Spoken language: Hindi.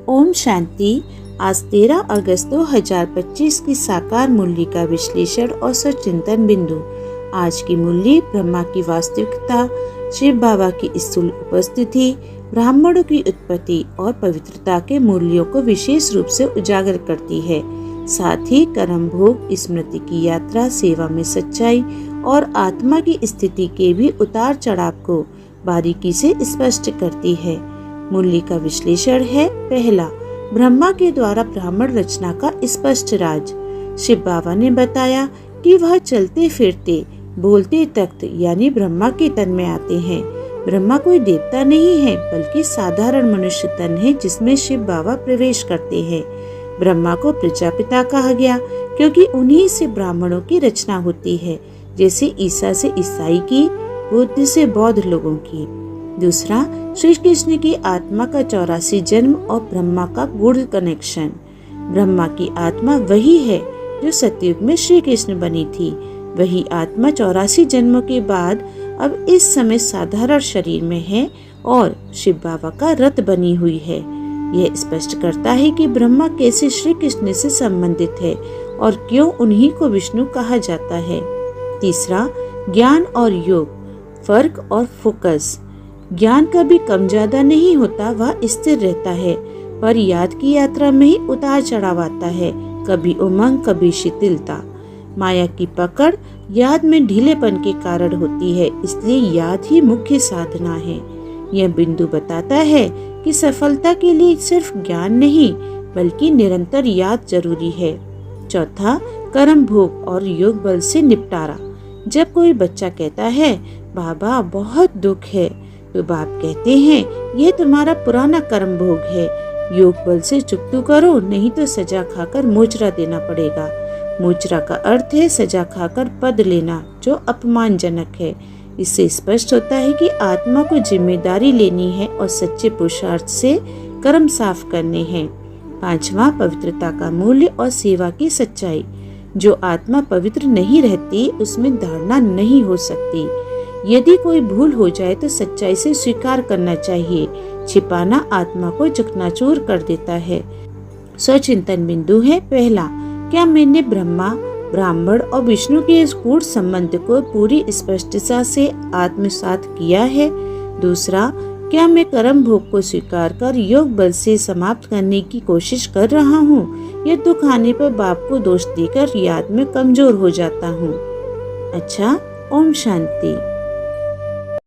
ओम शांति। आज 13 अगस्त 2025 की साकार मूल्य का विश्लेषण और सचिंतन बिंदु। आज की मूल्य ब्रह्मा की वास्तविकता, शिव बाबा की स्थूल उपस्थिति, ब्राह्मणों की उत्पत्ति और पवित्रता के मूल्यों को विशेष रूप से उजागर करती है। साथ ही कर्म भोग, स्मृति की यात्रा, सेवा में सच्चाई और आत्मा की स्थिति के भी उतार चढ़ाव को बारीकी से स्पष्ट करती है। मूल्य का विश्लेषण है। पहला, ब्रह्मा के द्वारा ब्राह्मण रचना का स्पष्ट राज। शिव बाबा ने बताया कि वह चलते फिरते बोलते तख्त यानी ब्रह्मा के तन में आते हैं। ब्रह्मा कोई देवता नहीं है बल्कि साधारण मनुष्य तन है जिसमें शिव बाबा प्रवेश करते हैं। ब्रह्मा को प्रजापिता कहा गया क्योंकि उन्हीं से ब्राह्मणों की रचना होती है, जैसे ईसा से ईसाई की, बुद्ध से बौद्ध लोगों की। दूसरा, श्री कृष्ण की आत्मा का 84 जन्म और ब्रह्मा का गूढ़ कनेक्शन। ब्रह्मा की आत्मा वही है जो सतयुग में श्री कृष्ण बनी थी। वही आत्मा 84 जन्मों के बाद अब इस समय साधारण शरीर में है और शिव बाबा का रथ बनी हुई है। यह स्पष्ट करता है कि ब्रह्मा कैसे श्री कृष्ण से संबंधित है और क्यों उन्हीं को विष्णु कहा जाता है। तीसरा, ज्ञान और योग, फर्क और फोकस। ज्ञान कभी कम ज्यादा नहीं होता, वह स्थिर रहता है, पर याद की यात्रा में ही उतार चढ़ाव आता है, कभी उमंग कभी शिथिलता। माया की पकड़ याद में ढीलेपन के कारण होती है, इसलिए याद ही मुख्य साधना है। यह बिंदु बताता है कि सफलता के लिए सिर्फ ज्ञान नहीं बल्कि निरंतर याद जरूरी है। चौथा, कर्म भोग और योग बल से निपटारा। जब कोई बच्चा कहता है बाबा बहुत दुख है, तो बाप कहते हैं ये तुम्हारा पुराना कर्म भोग है, योग बल से चुकतू करो, नहीं तो सजा खाकर मोचरा देना पड़ेगा। मोचरा का अर्थ है सजा खाकर पद लेना, जो अपमानजनक है। इससे स्पष्ट होता है कि आत्मा को जिम्मेदारी लेनी है और सच्चे पुरुषार्थ से कर्म साफ करने हैं। पांचवा, पवित्रता का मूल्य और सेवा की सच्चाई। जो आत्मा पवित्र नहीं रहती उसमें धारणा नहीं हो सकती। यदि कोई भूल हो जाए तो सच्चाई से स्वीकार करना चाहिए। छिपाना आत्मा को चकनाचूर कर देता है। स्वचिंतन बिंदु है। पहला, क्या मैंने ब्रह्मा, ब्राह्मण और विष्णु के इस गूढ़ संबंध को पूरी स्पष्टता से आत्मसात किया है? दूसरा, क्या मैं कर्म भोग को स्वीकार कर योग बल से समाप्त करने की कोशिश कर रहा हूँ या दुख आने पर बाप को दोष देकर याद में कमजोर हो जाता हूँ? अच्छा, ओम शांति।